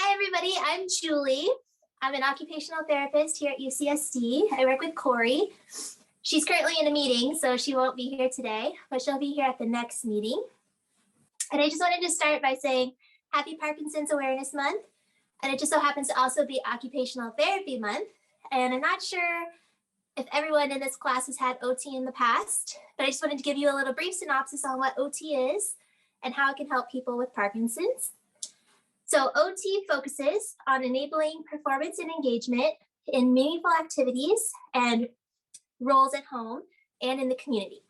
Hi, everybody. I'm Julie. I'm an occupational therapist here at UCSD. I work with Corey. She's currently in a meeting, so she won't be here today, but she'll be here at the next meeting. And I just wanted to start by saying Happy Parkinson's Awareness Month. And it just so happens to also be Occupational Therapy Month. And I'm not sure if everyone in this class has had OT in the past, but I just wanted to give you a little brief synopsis on what OT is and how it can help people with Parkinson's. So OT focuses on enabling performance and engagement in meaningful activities and roles at home and in the community.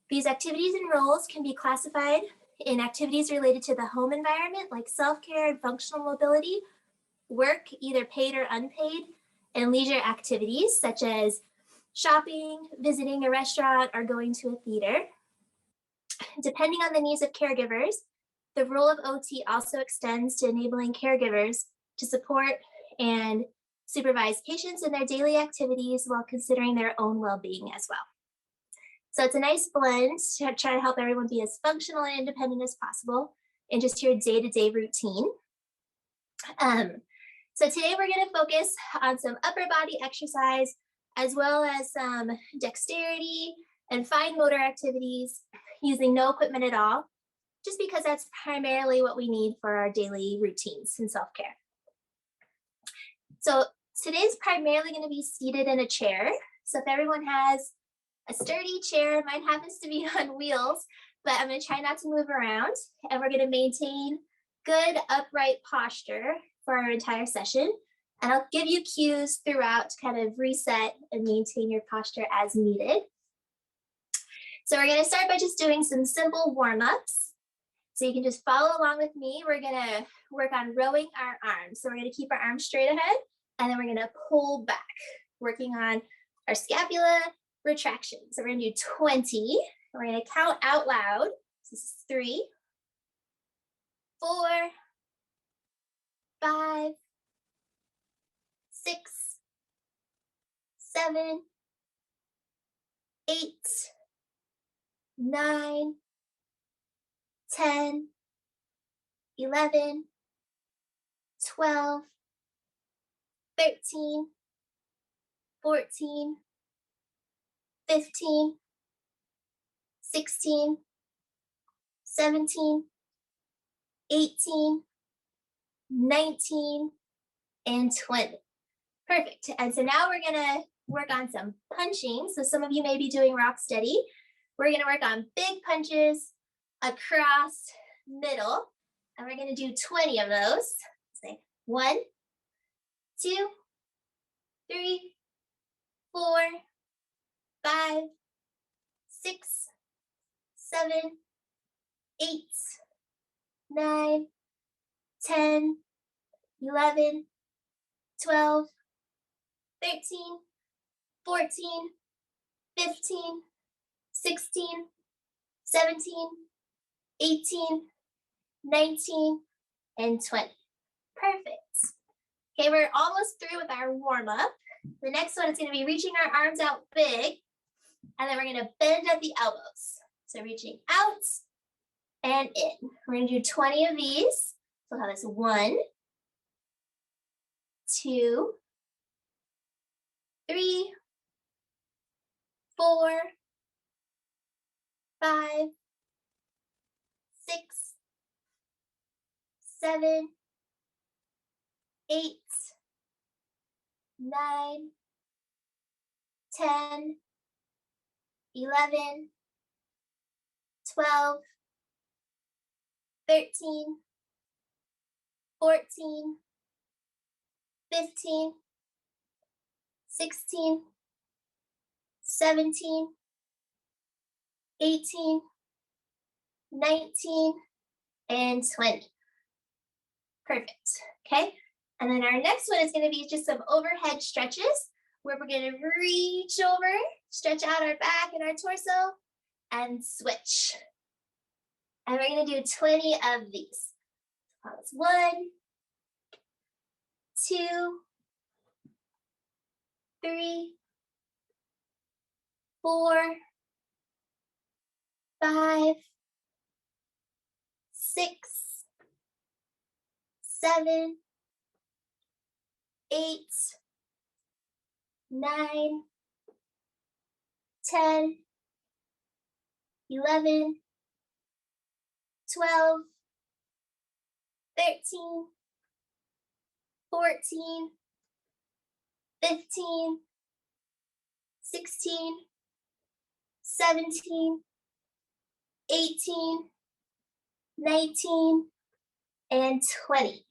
These activities and roles can be classified in activities related to the home environment, like self-care and functional mobility, work, either paid or unpaid, and leisure activities such as shopping, visiting a restaurant, or going to a theater. Depending on the needs of caregivers, the role of OT also extends to enabling caregivers to support and supervise patients in their daily activities while considering their own well-being as well. So it's a nice blend to try to help everyone be as functional and independent as possible in just your day-to-day routine. So today we're going to focus on some upper body exercise as well as some dexterity and fine motor activities using no equipment at all, just because that's primarily what we need for our daily routines and self-care. So today's primarily going to be seated in a chair. So if everyone has a sturdy chair, mine happens to be on wheels, but I'm going to try not to move around, and we're going to maintain good upright posture for our entire session. And I'll give you cues throughout to kind of reset and maintain your posture as needed. So we're going to start by just doing some simple warm-ups. So you can just follow along with me. We're going to work on rowing our arms. So we're going to keep our arms straight ahead, and then we're going to pull back, working on our scapula retraction. So we're going to do 20. We're going to count out loud. This is 3, 4, 5, 6, 7, 8, 9, 10, 11, 12, 13, 14, 15, 16, 17, 18, 19, and 20. Perfect. And so now we're going to work on some punching. So some of you may be doing rock steady. We're going to work on big punches across middle, and we're going to do 20 of those. Say 1, 2, 3, 4, 5, 6, 7, 8, 9, 10, 11, 12, 13, 14, 15, 16, 17, 18, 19, and 20. Perfect. Okay, we're almost through with our warm-up. The next one is going to be reaching our arms out big, and then we're going to bend at the elbows. So reaching out and in. We're going to do 20 of these. So we'll have this 1, 2, 3, 4, 5, 6, 7, 8, 9, 10, 11, 12, 13, 14, 15, 16, 17, 18, 19, and 20. Perfect. Okay. And then our next one is going to be just some overhead stretches where we're going to reach over, stretch out our back and our torso, and switch. And we're going to do 20 of these. Pause. 1, 2, 3, 4, 5, 6, 7, 8, 9, 10, 11, 12, 13, 14, 15, 16, 17, 18, 19, and 20.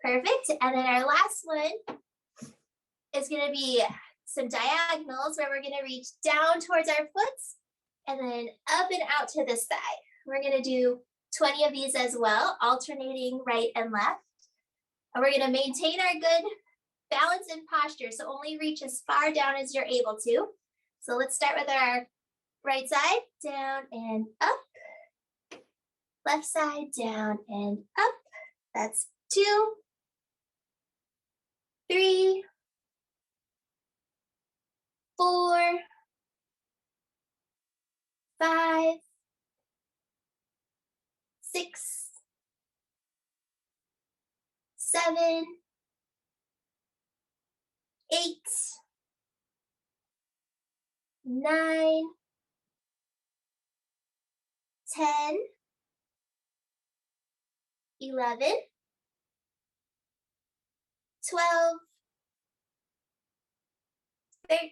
Perfect. And then our last one is going to be some diagonals where we're going to reach down towards our foot and then up and out to the side. We're going to do 20 of these as well, alternating right and left. And we're going to maintain our good balance and posture, so only reach as far down as you're able to. So let's start with our right side, down and up. Left side, down and up. That's 2, 3, 4, 5, 6, 7, 8, 9, 10, 11, 12, 13,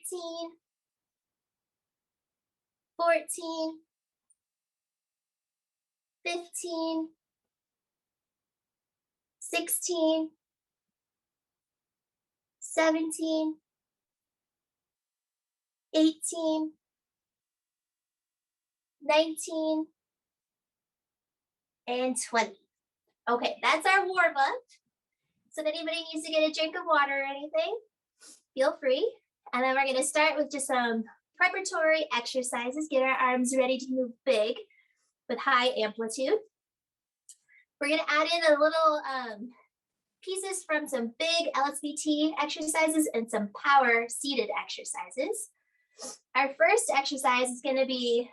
14, 15, 16, 17, 18, 19, and 20. Okay, that's our warm up. So if anybody needs to get a drink of water or anything, feel free. And then we're gonna start with just some preparatory exercises, get our arms ready to move big with high amplitude. We're gonna add in a little pieces from some big LSVT exercises and some power seated exercises. Our first exercise is gonna be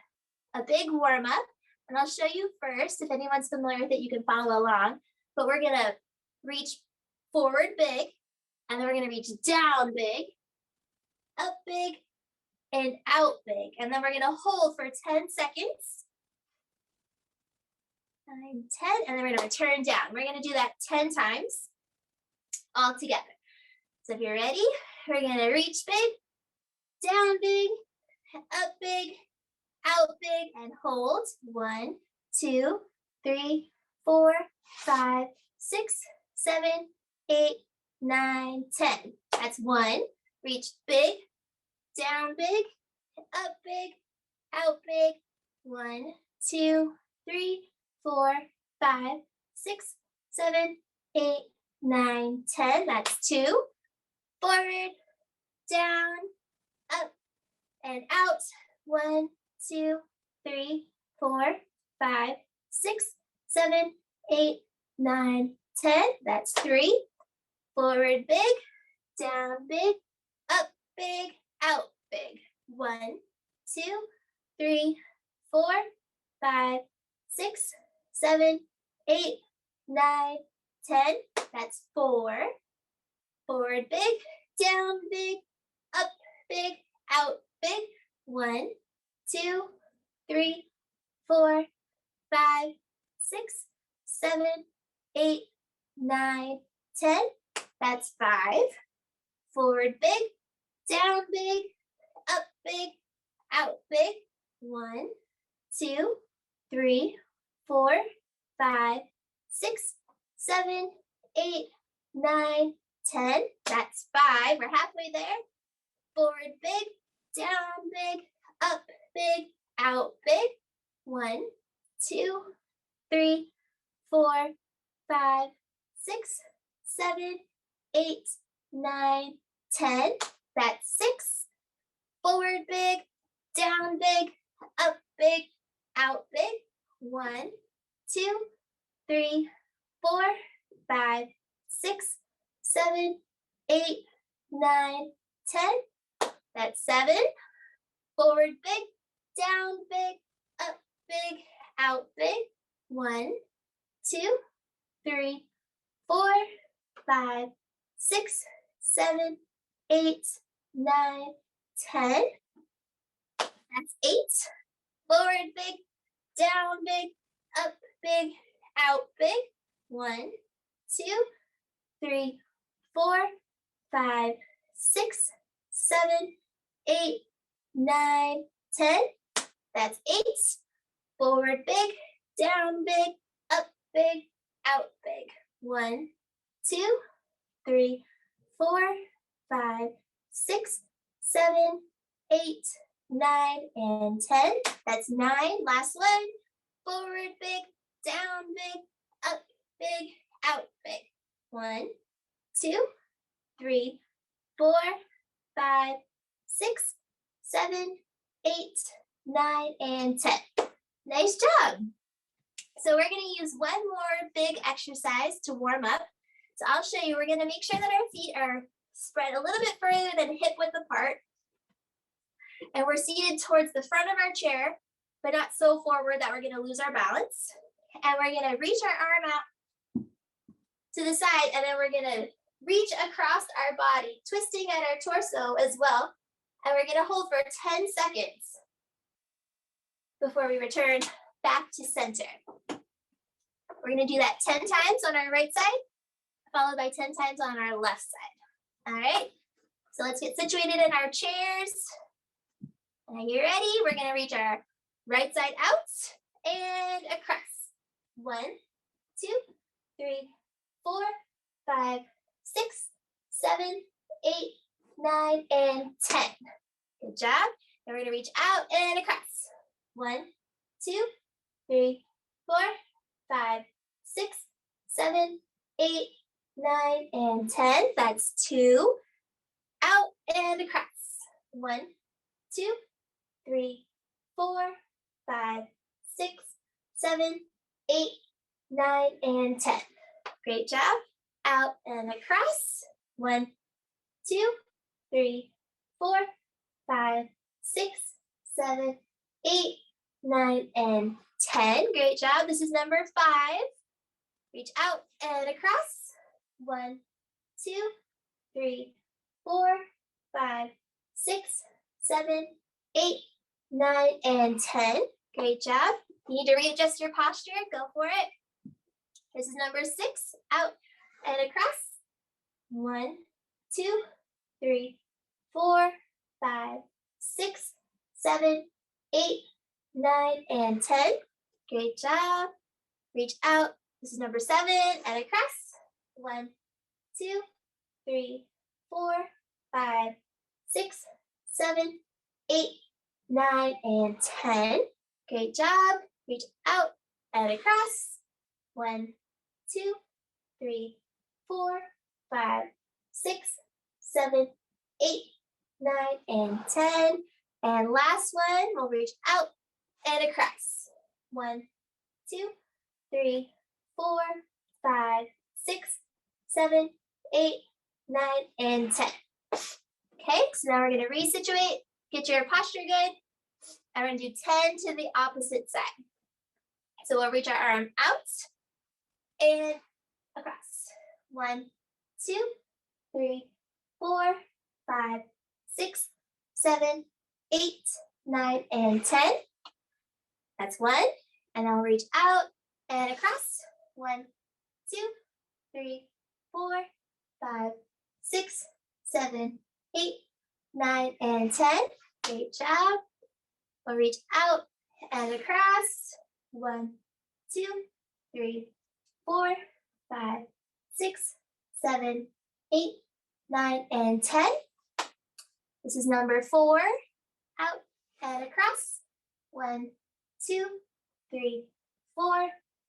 a big warm up, and I'll show you first. If anyone's familiar with it, you can follow along, but we're gonna reach forward big, and then we're gonna reach down big, up big, and out big. And then we're gonna hold for 10 seconds. 9, 10, and then we're gonna return down. We're gonna do that 10 times all together. So if you're ready, we're gonna reach big, down big, up big, out big, and hold. 1, 2, 3, 4, 5, 6, 7, 8, 9, 10. That's 1. Reach big, down big, up big, out big. 1, 2, 3, 4, 5, 6, 7, 8, 9, 10. That's 2. Forward, down, up, and out. 1, 2, 3, 4, 5, 6, 7, 8, 9, 10. That's 3. Forward big, down big, up big, out big. 1, 2, 3, 4, 5, 6, 7, 8, 9, 10. That's 4. Forward big, down big, up big, out big. 1, 2, 3, 4, 5, 6, 7, 8, 9, 10. That's 5. Forward big, down big, up big, out big. 1, 2, 3, 4, 5, 6, 7, 8, 9, 10. That's 5. We're halfway there. Forward big, down big, up big, out big. 1, 2, 3, 4, 5, 6, 7, 8, 9, 10. That's 6. Forward big, down big, up big, out big. 1, 2, 3, 4, 5, 6, 7, 8, 9, 10. That's 7. Forward big, down big, up big, out big. 1, 2, 3, 4, 5, 6, 7, 8, 9, 10. That's 8. Forward big, down big, up big, out big. 1, 2, 3, 4, 5, 6, 7, 8, 9, 10. That's 8. Forward big, down big, up big, out big. 1, 2, 3, 4, 5, 6, 7, 8, 9, and 10. That's 9. Last one. Forward big, down big, up big, out big. 1, 2, 3, 4, 5, 6, 7, 8, 9, and 10. Nice job. So we're going to use one more big exercise to warm up. So I'll show you. We're going to make sure that our feet are spread a little bit further than hip width apart. And we're seated towards the front of our chair, but not so forward that we're going to lose our balance. And we're going to reach our arm out to the side, and then we're going to reach across our body, twisting at our torso as well. And we're going to hold for 10 seconds before we return back to center. We're going to do that 10 times on our right side, followed by 10 times on our left side. All right, so let's get situated in our chairs. Are you ready? We're going to reach our right side out and across. 1, 2, 3, 4, 5, 6, 7, 8, 9, and 10. Good job. Now we're going to reach out and across. 1, 2, 3, 4, 5, 6, 7, 8, 9, and 10. That's 2. Out and across. 1, 2, 3, 4, 5, 6, 7, 8, 9, and 10. Great job. Out and across. 1, 2, 3, 4, 5, 6, 7, 8, 9, and 10. Great job. This is number 5. Reach out and across. 1, 2, 3, 4, 5, 6, 7, 8, 9, and 10. Great job. You need to readjust your posture. Go for it. This is number 6. Out and across. 1, 2, 3, 4, 5, 6, 7, 8, 9, and 10. Great job. Reach out. This is number 7 and across. 1, 2, 3, 4, 5, 6, 7, 8, 9, and 10. Great job. Reach out and across. 1, 2, 3, 4, 5, 6, 7, 8, 9, and 10. And last one, we'll reach out and across. 1, 2, 3, 4, 5, 6, 7, 8, 9, and 10. Okay, so now we're going to resituate, get your posture good, and we're going to do 10 to the opposite side. So we'll reach our arm out and across. 1, 2, 3, 4, 5, 6, 7, 8, 9, and 10. That's 1. And I'll reach out and across. 1, 2, 3, 4, 5, 6, 7, 8, 9, and 10. Great job. We'll reach out and across. 1, 2, 3, 4, 5, 6, 7, 8, 9, and 10. This is number 4. Out and across. 1, 2, 3, 4,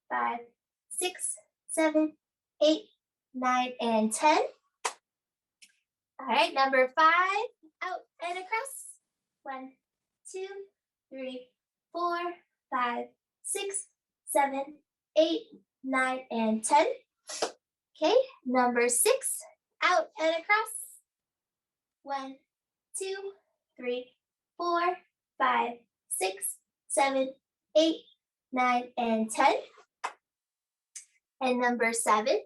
5, 6, 7, 8, 9, and 10. All right, number 5. Out and across. 1, 2, 3, 4, 5, 6, 7, 8, 9, and 10. Okay, number 6. Out and across. 1, 2, 3, 4, 5, 6, 7, 8, 9, and 10. And number 7.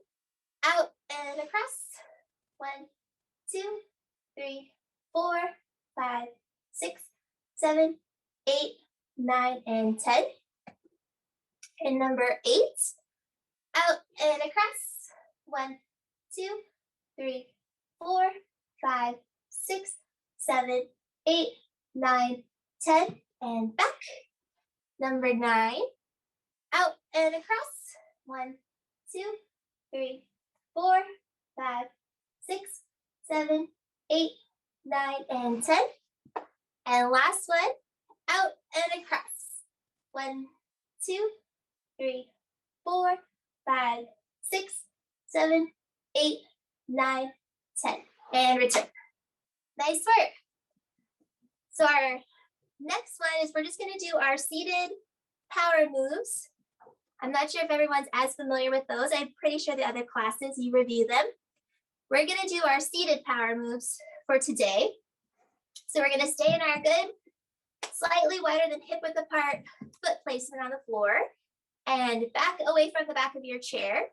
Out and across. 1, 2, 3, 4, 5, 6, 7, 8, 9, and 10. And number 8, out and across. 1, 2, 3, 4, 5, 6, 7, 8, 9, 10, and back. Number 9, out and across. 1, 2, 3, 4, 5, 6, 7, 8, 9, and 10. And last one, out and across. 1, 2, 3, 4, 5, 6, 7, 8, 9, 10. And return. Nice work. So our next one is we're just going to do our seated power moves. I'm not sure if everyone's as familiar with those. I'm pretty sure the other classes, you review them. We're going to do our seated power moves for today. So we're going to stay in our good, slightly wider than hip width apart foot placement on the floor and back away from the back of your chair.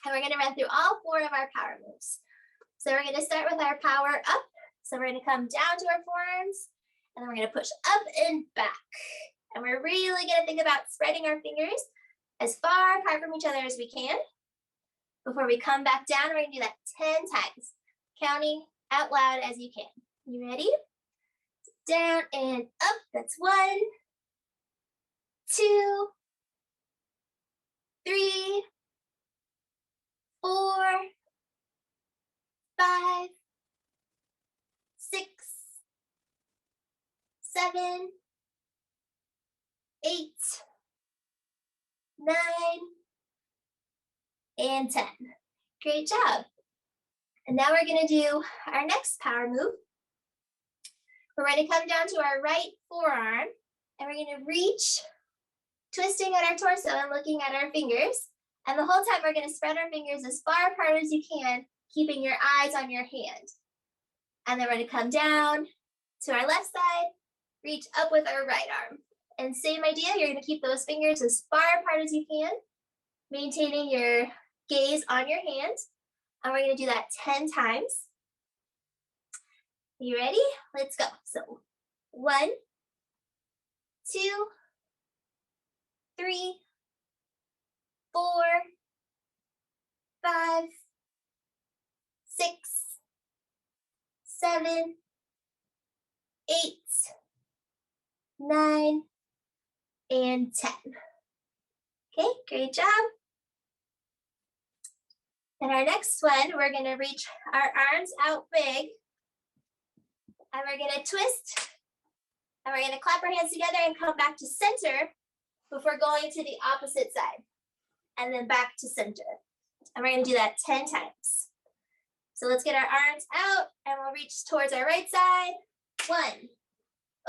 And we're going to run through all 4 of our power moves. So we're going to start with our power up. So we're going to come down to our forearms, and then we're going to push up and back. And we're really going to think about spreading our fingers as far apart from each other as we can. Before we come back down, we're going to do that 10 times, counting out loud as you can. You ready? Down and up. That's 1, 2, 3, 4, 5, 6, 7, 8, 9, and 10. Great job. And now we're going to do our next power move. We're going to come down to our right forearm, and we're going to reach, twisting at our torso and looking at our fingers. And the whole time we're going to spread our fingers as far apart as you can, keeping your eyes on your hand. And then we're going to come down to our left side, reach up with our right arm. And same idea, you're going to keep those fingers as far apart as you can, maintaining your gaze on your hand. And we're going to do that 10 times. You ready? Let's go. So 1, 2, 3, 4, 5, 6, 7, 8, 9, and 10. Okay, great job. And our next one, we're going to reach our arms out big. And we're going to twist. And we're going to clap our hands together and come back to center before going to the opposite side. And then back to center. And we're going to do that 10 times. So let's get our arms out and we'll reach towards our right side. 1,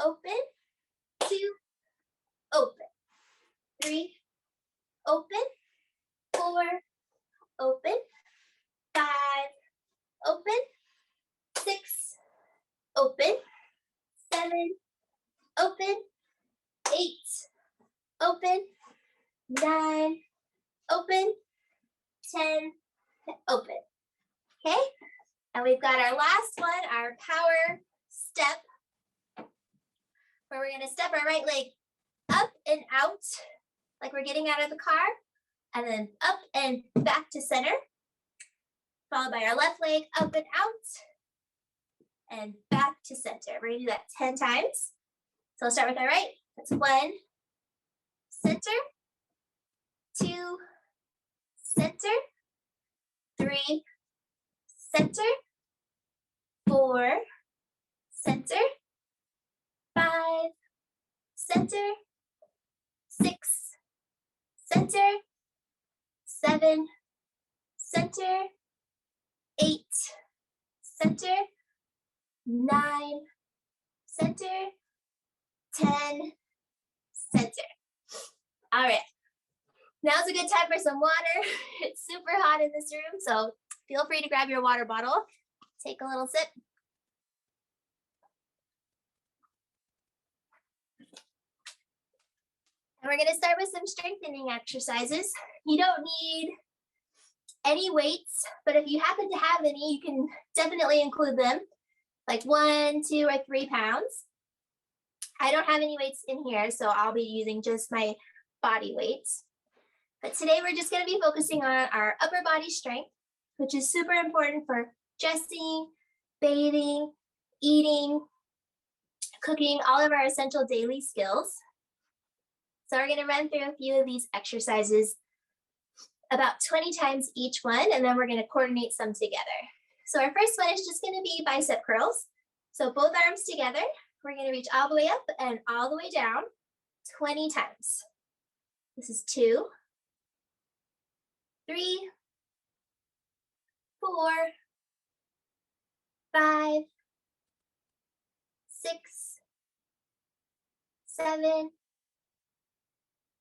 open, 2, open, 3, open, 4, open, 5, open, 6, open, 7, open, 8, open, 9, open, 10, open. Okay, and we've got our last one, our power step, where we're going to step our right leg up and out, like we're getting out of the car, and then up and back to center, followed by our left leg up and out, and back to center. We're going to do that 10 times. So I'll start with our right. That's 1, center, 2, center, 3, center, 4, center, 5, center, 6, center, 7, center, 8, center, 9, center, 10, center. All right. Now's a good time for some water. It's super hot in this room, so feel free to grab your water bottle. Take a little sip. And we're going to start with some strengthening exercises. You don't need any weights, but if you happen to have any, you can definitely include them, like 1, 2, or 3 pounds. I don't have any weights in here, so I'll be using just my body weights. But today we're just going to be focusing on our upper body strength, which is super important for dressing, bathing, eating, cooking, all of our essential daily skills. So we're going to run through a few of these exercises, about 20 times each one, and then we're going to coordinate some together. So our first one is just going to be bicep curls. So both arms together, we're going to reach all the way up and all the way down 20 times. This is 2, 3, 4, 5, 6, 7,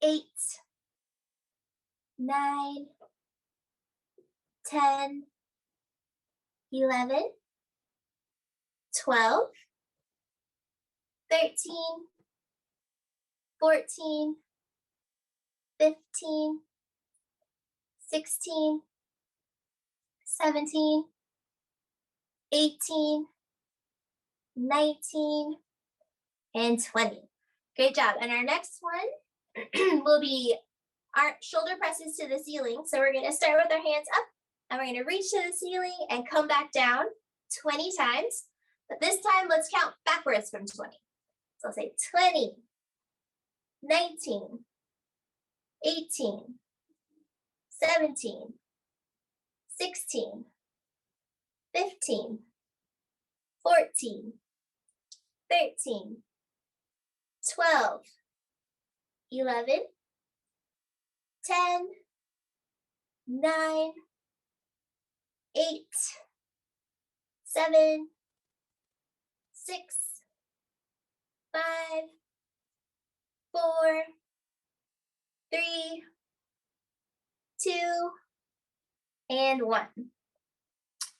8, 9, 10, 11, 12, 13, 14, 15, 16, 17, 18, 19, and 20. Great job. And our next one will be our shoulder presses to the ceiling. So we're going to start with our hands up, and we're going to reach to the ceiling and come back down 20 times. But this time, let's count backwards from 20. So I'll say 20, 19, 18, 17, 16, 15, 14, 13, 12, 11, 10, 9, 8, 7, 6, 5, 4, 3, 2, and 1.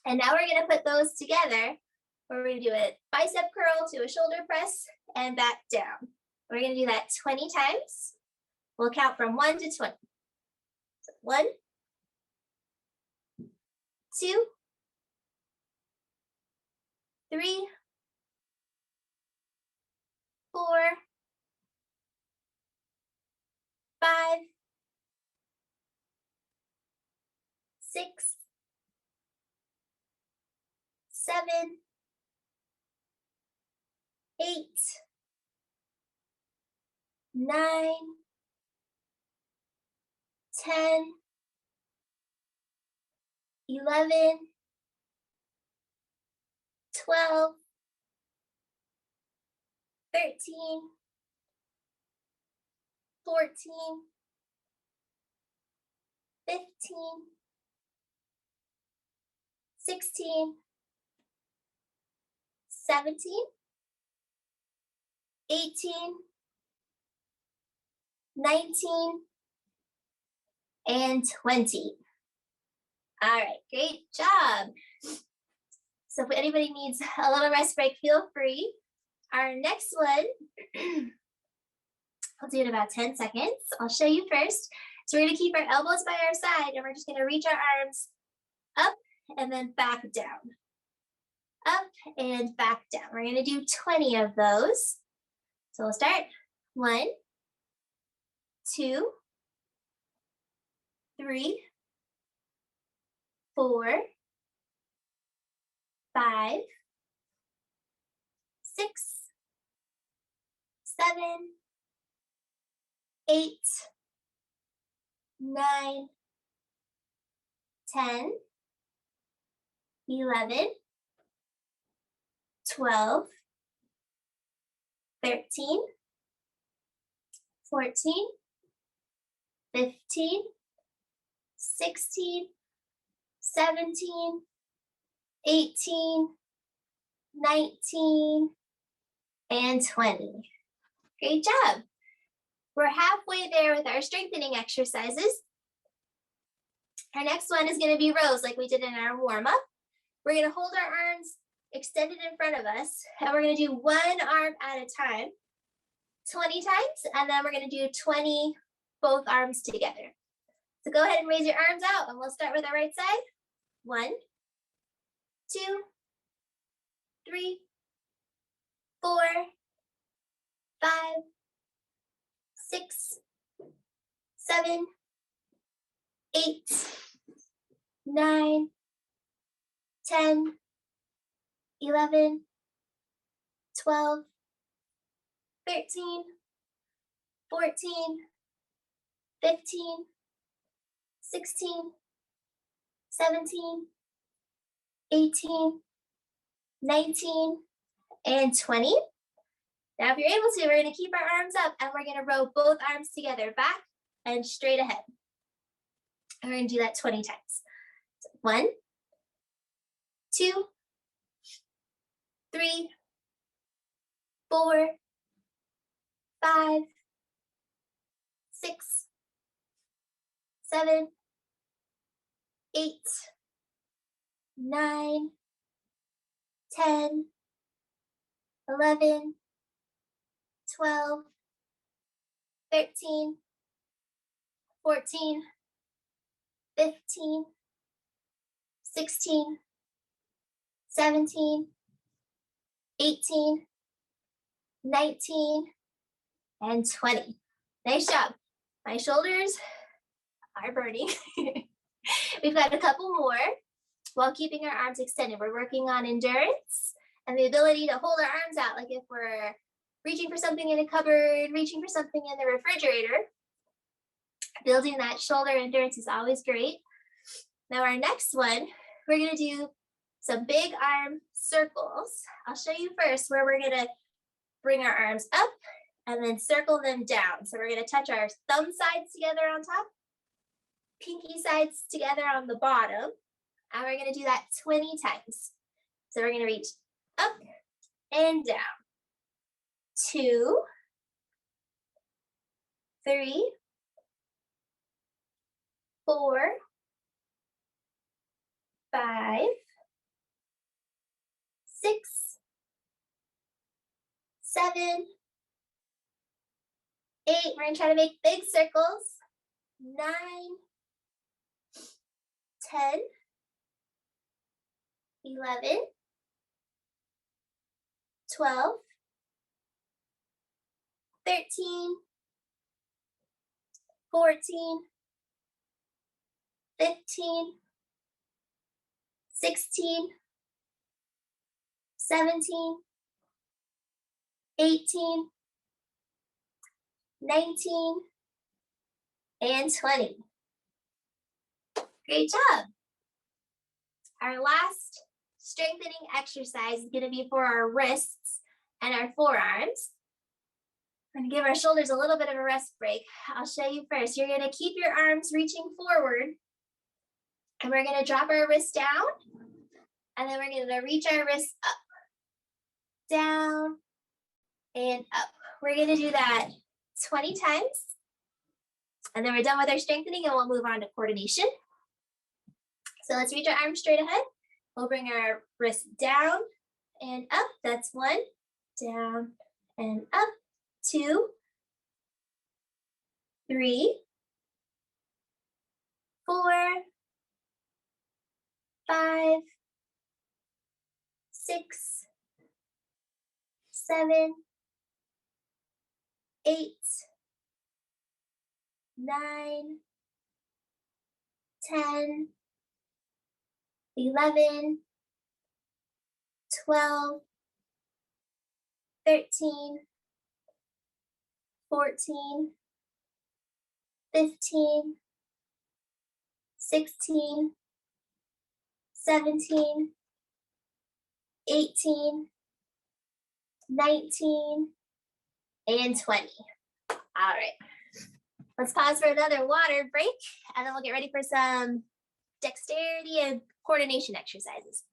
And now we're going to put those together. We're going to do a bicep curl to a shoulder press and back down. We're going to do that 20 times. We'll count from 1 to 20. So 1, 2, 3, 4, 5, 6, 7, 8, 9, 10, 11, 12, 13, 14, 15, 16, 17, 18, 19, and 20. All right, great job. So if anybody needs a little rest break, feel free. Our next one, I'll do it in about 10 seconds. I'll show you first. So we're gonna keep our elbows by our side, and we're just gonna reach our arms up and then back down. Up and back down. We're gonna do 20 of those. So we'll start. 1, 2, 3, 4, 5, 6, 7, 8, 9, 10, 11, 12, 13, 14, 15, 16, 17, 18, 19, and 20. Great job. We're halfway there with our strengthening exercises. Our next one is going to be rows like we did in our warm-up. We're going to hold our arms extended in front of us, and we're going to do one arm at a time, 20 times, and then we're going to do 20 both arms together. So go ahead and raise your arms out, and we'll start with our right side. 1, 2, 3, 4, 5, 6, 7, 8, 9, 10, 11, 12, 13, 14, 15, 16, 17, 18, 19, and 20. Now, if you're able to, we're going to keep our arms up and we're going to row both arms together, back and straight ahead. And we're going to do that 20 times. So 1, 2, 3, 4, 5, 6, 7, 8, 9, 10, 11, 12, 13, 14, 15, 16, 17, 18, 19, and 20. Nice job. My shoulders are burning. We've got a couple more while keeping our arms extended. We're working on endurance and the ability to hold our arms out, like if we're reaching for something in a cupboard, reaching for something in the refrigerator. Building that shoulder endurance is always great. Now our next one, we're going to do some big arm circles. I'll show you first where we're going to bring our arms up and then circle them down. So we're going to touch our thumb sides together on top, pinky sides together on the bottom, and we're going to do that 20 times. So we're going to reach up and down. 2, 3, 4, 5, 6, 7, 8. We're going to try to make big circles. 9, 10, 11, 12, 13, 14, 15, 16, 17, 18, 19, and 20. Great job. Our last strengthening exercise is going to be for our wrists and our forearms. We're going to give our shoulders a little bit of a rest break. I'll show you first. You're going to keep your arms reaching forward, and we're going to drop our wrists down, and then we're going to reach our wrists up, down, and up. We're going to do that 20 times, and then we're done with our strengthening, and we'll move on to coordination. So let's reach our arms straight ahead. We'll bring our wrists down and up. That's 1, down and up. 2, 3, 4, 5, 6, 7, 8, 9, 10, 11, 12, 13, 14, 15, 16, 17, 18, 19, and 20. All right, let's pause for another water break, and then we'll get ready for some dexterity and coordination exercises.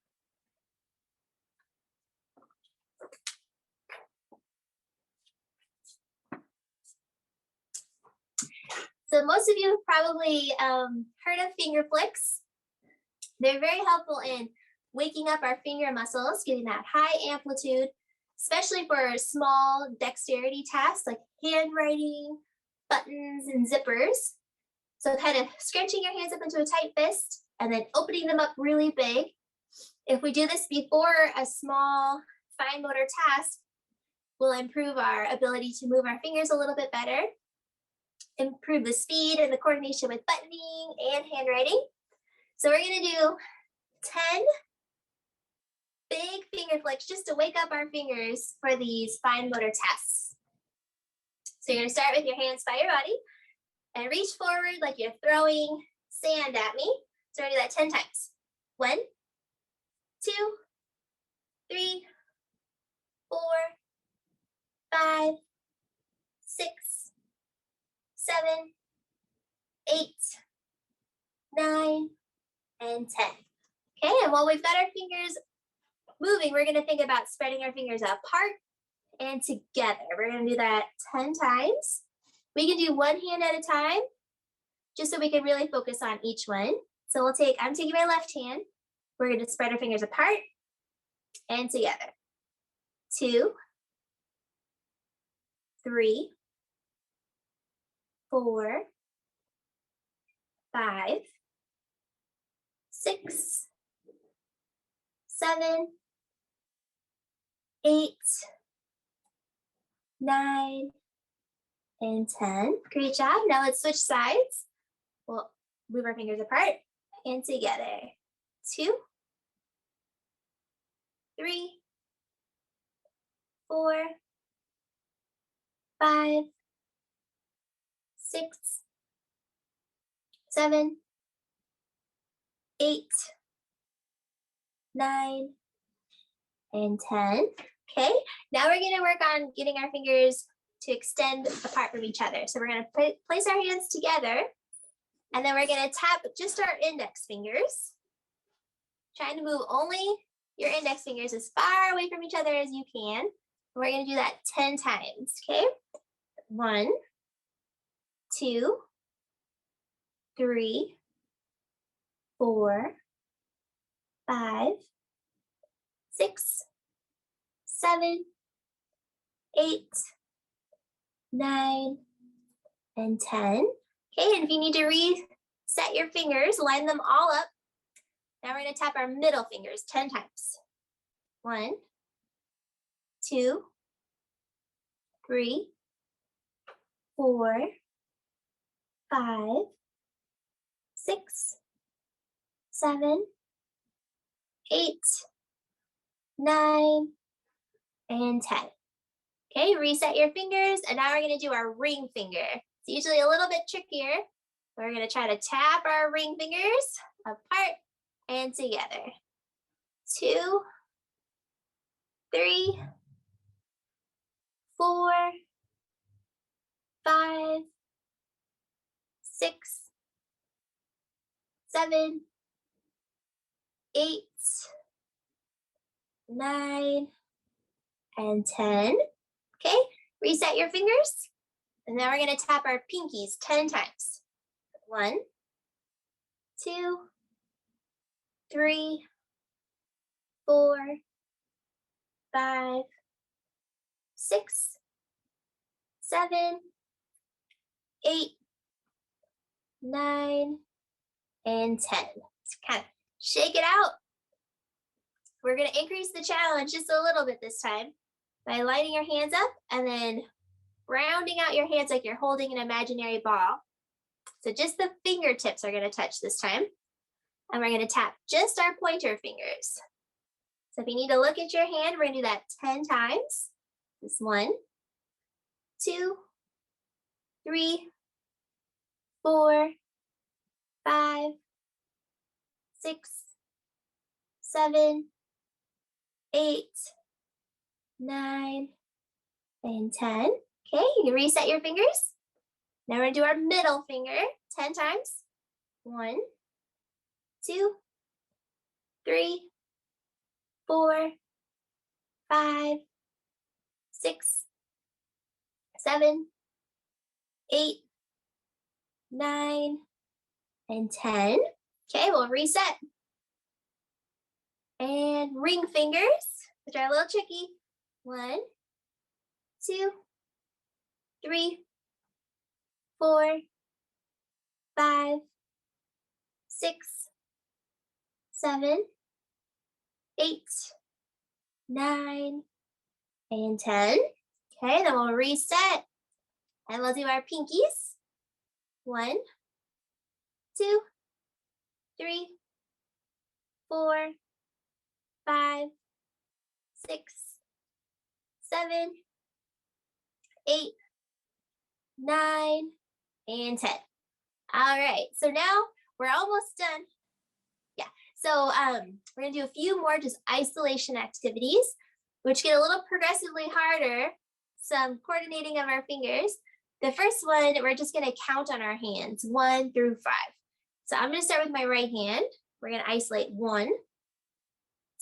So most of you have probably heard of finger flicks. They're very helpful in waking up our finger muscles, getting that high amplitude, especially for small dexterity tasks like handwriting, buttons, and zippers. So kind of scrunching your hands up into a tight fist and then opening them up really big. If we do this before a small fine motor task, we'll improve our ability to move our fingers a little bit better, improve the speed and the coordination with buttoning and handwriting. So we're gonna do 10 big finger flicks just to wake up our fingers for these fine motor tasks. So you're gonna start with your hands by your body and reach forward like you're throwing sand at me. So we're gonna do that 10 times. 1, 2, 3, 4, 5, 6, 7, 8, 9, and 10. Okay, and while we've got our fingers moving, we're gonna think about spreading our fingers apart and together. We're gonna do that 10 times. We can do one hand at a time, just so we can really focus on each one. So I'm taking my left hand. We're gonna spread our fingers apart and together. 2, 3, 4, 5, 6, 7, 8, 9, and 10. Great job. Now let's switch sides. We'll move our fingers apart and together. 2, 3, 4, 5, 6, 7, 8, 9, and 10. Okay, now we're gonna work on getting our fingers to extend apart from each other. So we're gonna place our hands together, and then we're gonna tap just our index fingers, trying to move only your index fingers as far away from each other as you can. We're gonna do that 10 times, okay? 1, 2, 3, 4, 5, 6, 7, 8, 9, and 10. Okay, and if you need to reset your fingers, line them all up. Now we're gonna tap our middle fingers 10 times. 1, 2, 3, 4, 5, 6, 7, 8, 9, and 10. Okay, reset your fingers, and now we're gonna do our ring finger. It's usually a little bit trickier. We're gonna try to tap our ring fingers apart and together. 2, 3, 4, 5, 6, 7, 8, 9, and 10. Okay, reset your fingers. And now we're gonna tap our pinkies 10 times. 1, 2, 3, 4, 5, 6, 7, 8, 9, and 10. Let's kind of shake it out. We're gonna increase the challenge just a little bit this time by lining your hands up and then rounding out your hands like you're holding an imaginary ball. So just the fingertips are gonna touch this time. And we're gonna tap just our pointer fingers. So if you need to look at your hand, we're gonna do that 10 times. This 1, 2, 3, 4, 5, 6, 7, 8, 9, and 10. Okay, you can reset your fingers. Now we're gonna do our middle finger 10 times. 1, 2, 3, 4, 5, 6, 7, 8, 9, and 10. Okay, we'll reset. And ring fingers, which are a little tricky. 1, 2, 3, 4, 5, 6, 7, 8, 9, and 10. Okay, then we'll reset and we'll do our pinkies. 1, 2, 3, 4, 5, 6, 7, 8, 9, and 10. All right, so now we're almost done. Yeah, so we're gonna do a few more just isolation activities, which get a little progressively harder. Some coordinating of our fingers. The first one, we're just gonna count on our hands, 1 through 5. So I'm gonna start with my right hand. We're gonna isolate 1,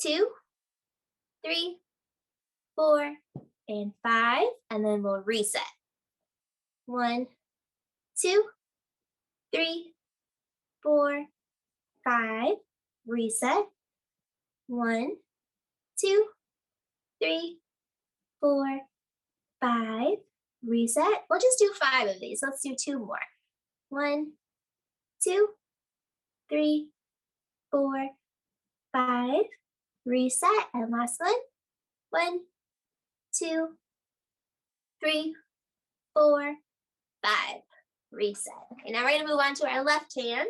2, 3, 4, and 5, and then we'll reset. 1, 2, 3, 4, 5, reset. 1, 2, 3, 4, 5, reset. We'll just do 5 of these. Let's do 2 more. 1, 2, 3, 4, 5, reset. And last one. 1, 2, 3, 4, 5, reset. Okay, now we're gonna move on to our left hand.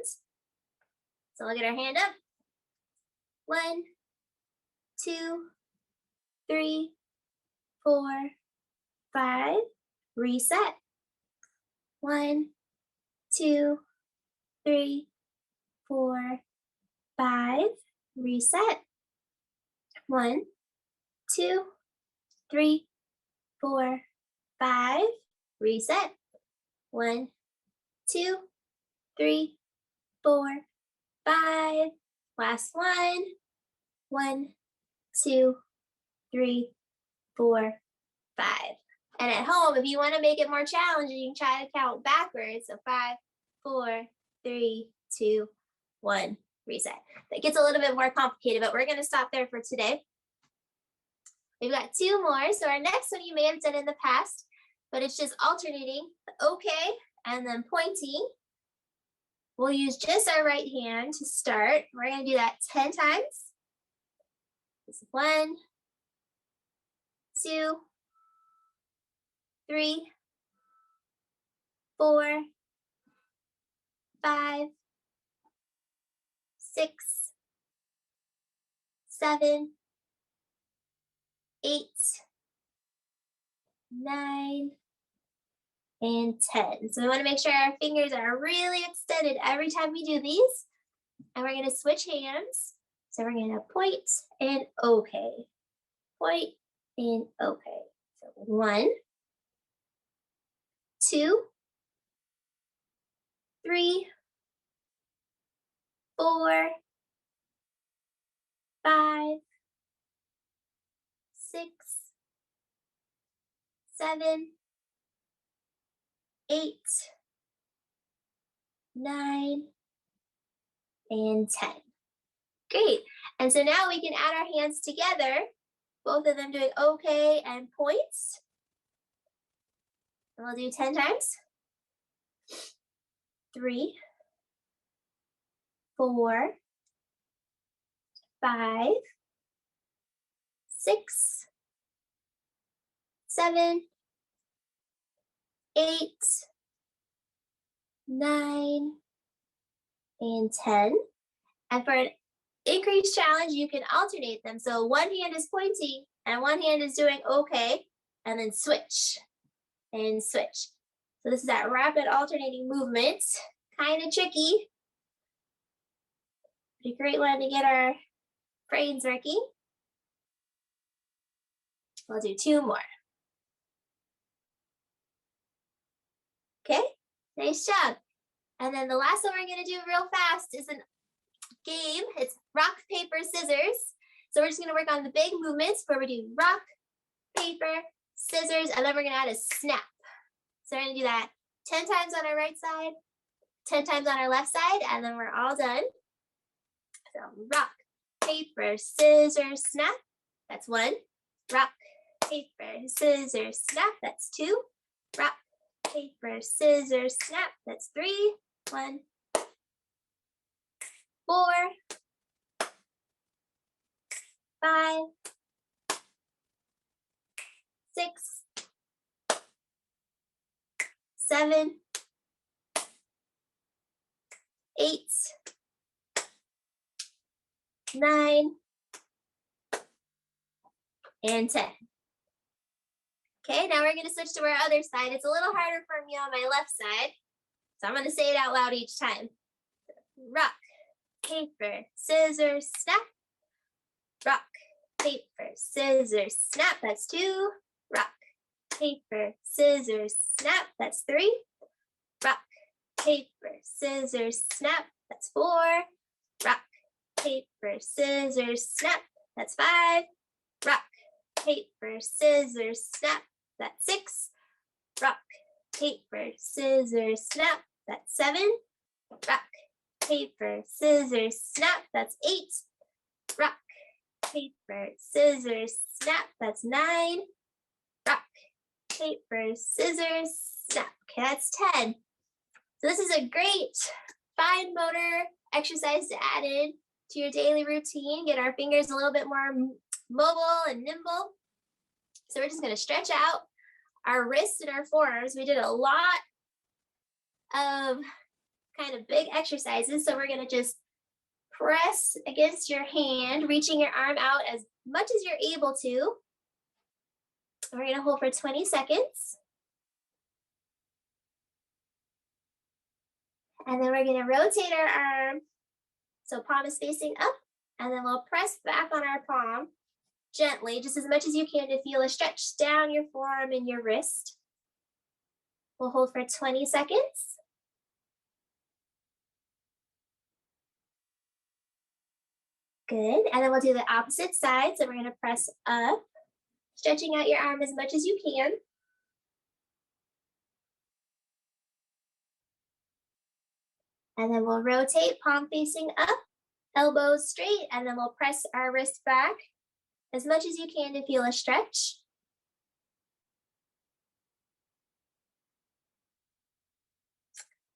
So we'll get our hand up. 1, 2, 3, 4, 5, reset. 1, 2, 3, 4, 5, reset. 1, 2, 3, 4, 5, reset. 1, 2, 3, 4, 5. Last one. 1, 2, 3, 4, 5. And at home, if you want to make it more challenging, you can try to count backwards. So 5, 4, 3, 2, 1, reset. That gets a little bit more complicated, but we're going to stop there for today. We've got 2 more. So our next one you may have done in the past, but it's just alternating the okay and then pointing. We'll use just our right hand to start. We're going to do that 10 times. This is 1, 2, 3, 4, 5, 6, 7, 8, 9, and 10. So we want to make sure our fingers are really extended every time we do these. And we're going to switch hands. So we're going to point and okay. Point and okay. So 1, 2, 3, 4, 5, 6, 7, 8, 9, and 10. Great. And so now we can add our hands together, both of them doing okay and points. And we'll do 10 times. 3, 4, 5, 6, 7, 8, 9, and 10. And for an increased challenge, you can alternate them. So one hand is pointing and one hand is doing okay, and then switch and switch. So this is that rapid alternating movement. Kind of tricky. But a great one to get our brains working. We'll do 2 more. Okay, nice job. And then the last one we're gonna do real fast is a game. It's rock, paper, scissors. So we're just gonna work on the big movements where we do rock, paper, scissors, and then we're gonna add a snap. So we're gonna do that 10 times on our right side, 10 times on our left side, and then we're all done. So rock, paper, scissors, snap. That's 1. Rock, paper, scissors, snap. That's 2. Rock, paper, scissors, snap. That's 3. 1, 4, 5, 6, 7, 8, 9, and 10. Okay, now we're going to switch to our other side. It's a little harder for me on my left side, so I'm going to say it out loud each time. Rock, paper, scissors, snap. Rock, paper, scissors, snap. That's 2. Rock, paper, scissors, snap. That's 3. Rock, paper, scissors, snap. That's 4. Rock, paper, scissors, snap. That's 5. Rock, paper, scissors, snap. That's 6. Rock, paper, scissors, snap. That's 7. Rock, paper, scissors, snap. That's 8. Rock, paper, scissors, snap. That's 9. Rock, paper, scissors, snap. Okay, that's 10. So this is a great fine motor exercise to add in to your daily routine. Get our fingers a little bit more mobile and nimble. So we're just going to stretch out our wrists and our forearms. We did a lot of kind of big exercises. So we're going to just press against your hand, reaching your arm out as much as you're able to. We're going to hold for 20 seconds. And then we're going to rotate our arm so palm is facing up, and then we'll press back on our palm gently, just as much as you can, to feel a stretch down your forearm and your wrist. We'll hold for 20 seconds. Good, and then we'll do the opposite side. So we're going to press up, stretching out your arm as much as you can. And then we'll rotate, palm facing up, elbows straight, and then we'll press our wrist back as much as you can to feel a stretch.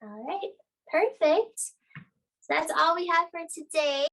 All right, perfect. So that's all we have for today.